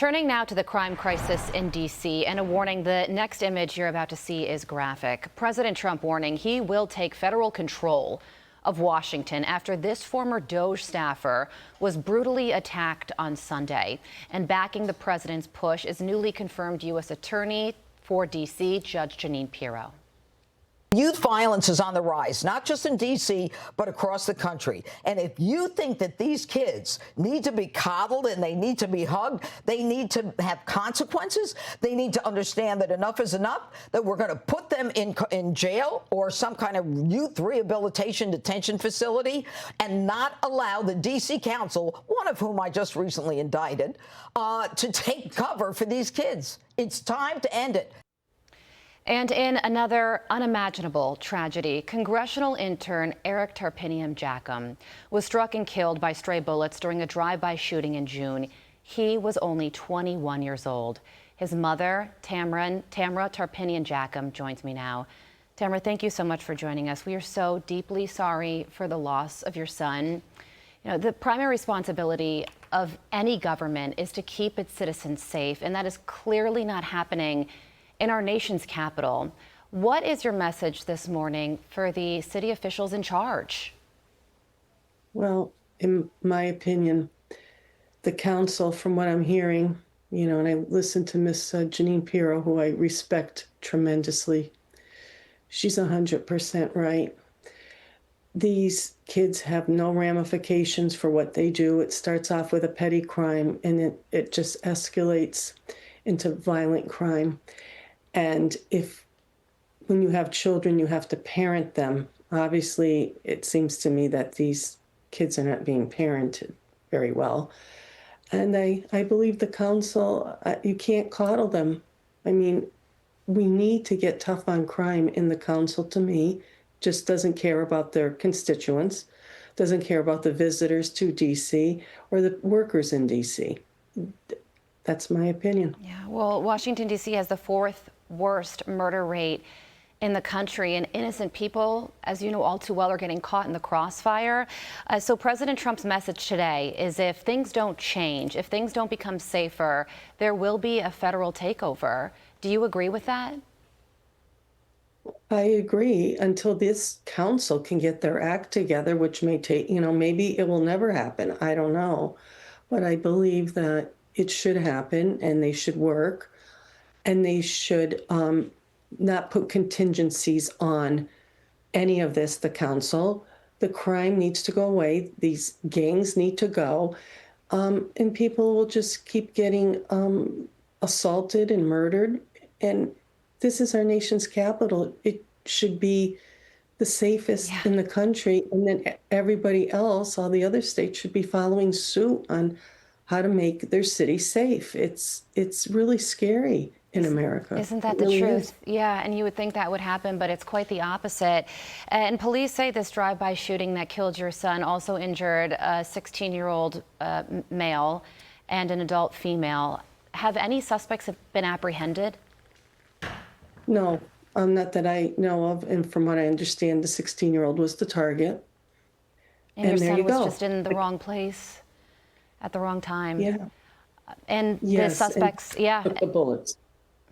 Turning now to the crime crisis in D.C. and a warning, the next image you're about to see is graphic. President Trump warning he will take federal control of Washington after this former DOJ staffer was brutally attacked on Sunday. And backing the president's push is newly confirmed U.S. Attorney for D.C., Judge Jeanine Pirro. Youth violence is on the rise, not just in D.C., but across the country. And if you think that these kids need to be coddled and they need to be hugged, they need to have consequences, they need to understand that enough is enough, that we're going to put them in jail or some kind of youth rehabilitation detention facility and not allow the D.C. Council, one of whom I just recently indicted, to take cover for these kids. It's time to end it. And in another unimaginable tragedy, congressional intern Eric Tarpinian-Jachym was struck and killed by stray bullets during a drive-by shooting in June. He was only 21 years old. His mother, Tamara Tarpinian-Jachym, joins me now. Tamara, thank you so much for joining us. We are so deeply sorry for the loss of your son. You know, the primary responsibility of any government is to keep its citizens safe, and that is clearly not happening in our nation's capital. What is your message this morning for the city officials in charge? Well, in my opinion, the council, from what I'm hearing, and I listened to Miss Jeanine Pirro, who I respect tremendously. She's 100% right. These kids have no ramifications for what they do. It starts off with a petty crime, and it just escalates into violent crime. And when you have children, you have to parent them. Obviously, it seems to me that these kids are not being parented very well. And I believe the council, you can't coddle them. I mean, we need to get tough on crime in the council, to me. Just doesn't care about their constituents, doesn't care about the visitors to D.C. or the workers in D.C. That's my opinion. Yeah, well, Washington, D.C. has the fourth worst murder rate in the country, and innocent people, as you know all too well, are getting caught in the crossfire. So President Trump's message today is if things don't change, if things don't become safer, there will be a federal takeover. Do you agree with that? I agree, until this council can get their act together, which may take, maybe it will never happen. I don't know. But I believe that it should happen, and they should work. And they should not put contingencies on any of this, the council. The crime needs to go away. These gangs need to go. And people will just keep getting assaulted and murdered. And this is our nation's capital. It should be the safest in the country. And then everybody else, all the other states, should be following suit on how to make their city safe. It's really scary in America. Isn't that the truth? Yeah, and you would think that would happen, but it's quite the opposite. And police say this drive-by shooting that killed your son also injured a 16-year-old male and an adult female. Have any suspects been apprehended? No, not that I know of. And from what I understand, the 16-year-old was the target. And your son was just in the wrong place at the wrong time. Yeah. And the suspects, the bullets.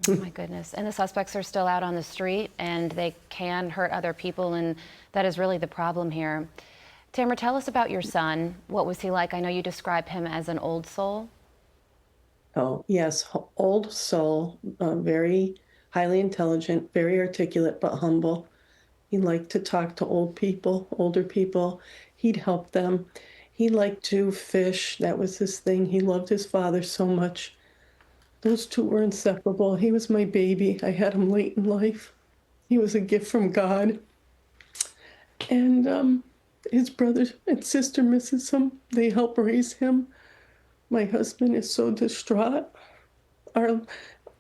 Oh my goodness. And the suspects are still out on the street, and they can hurt other people, and that is really the problem here. Tamara, tell us about your son. What was he like? I know you describe him as an old soul. Oh, yes, old soul, very highly intelligent, very articulate, but humble. He liked to talk to older people. He'd help them. He liked to fish. That was his thing. He loved his father so much. Those two were inseparable. He was my baby. I had him late in life. He was a gift from God. And his brother and sister misses him. They help raise him. My husband is so distraught. Our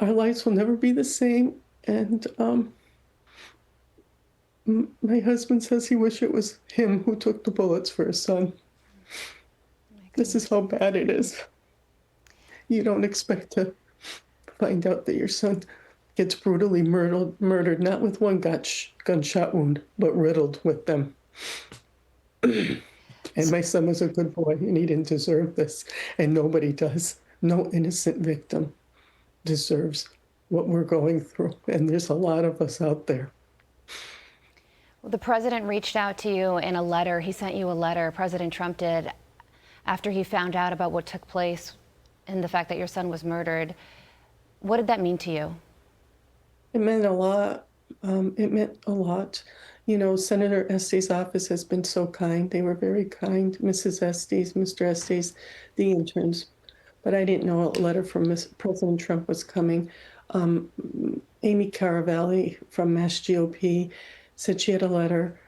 lives will never be the same. And my husband says he wished it was him who took the bullets for his son. This is how bad it is. You don't expect to find out that your son gets brutally murdered, not with one gunshot wound, but riddled with them. And my son was a good boy, and he didn't deserve this, and nobody does. no innocent victim deserves what we're going through. And there's a lot of us out there. Well, the president reached out to you in a letter. He sent you a letter, President Trump did, after he found out about what took place and the fact that your son was murdered. What did that mean to you? It meant a lot. It meant a lot. You know, Senator Estes' office has been so kind. They were very kind, Mrs. Estes, Mr. Estes, the interns. But I didn't know a letter from President Trump was coming. Amy Caravalli from Mass GOP said she had a letter,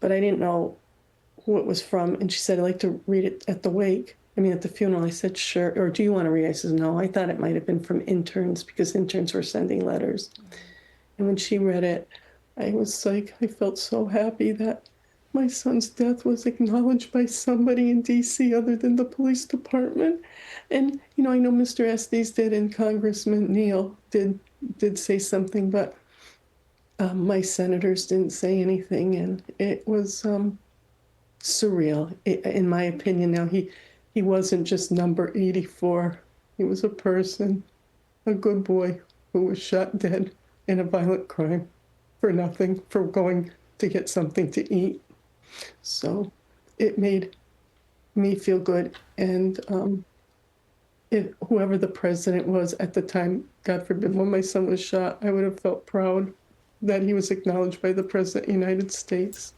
but I didn't know who it was from. And she said, I'd like to read it at the funeral. I said, sure. Or do you want to read it? I said, no. I thought it might have been from interns because interns were sending letters. And when she read it, I was like, I felt so happy that my son's death was acknowledged by somebody in DC other than the police department. And, you know, I know Mr. Estes did and Congressman Neal did say something, but my senators didn't say anything. And it was surreal, in my opinion. Now, he wasn't just number 84. He was a person, a good boy who was shot dead in a violent crime for nothing, for going to get something to eat. So it made me feel good. And whoever the president was at the time, God forbid, when my son was shot, I would have felt proud that he was acknowledged by the President of the United States.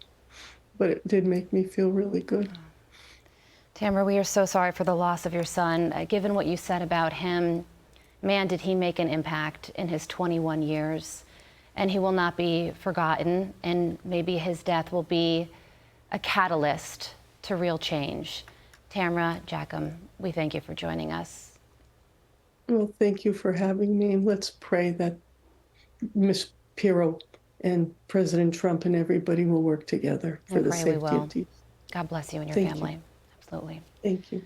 But it did make me feel really good. Tamara, we are so sorry for the loss of your son. Given what you said about him, man, did he make an impact in his 21 years. And he will not be forgotten, and maybe his death will be a catalyst to real change. Tamara Jachym, we thank you for joining us. Well, thank you for having me. Let's pray that Ms. Pirro and President Trump and everybody will work together for the safety of DC. God bless you and your Thank family. you. Absolutely. Thank you.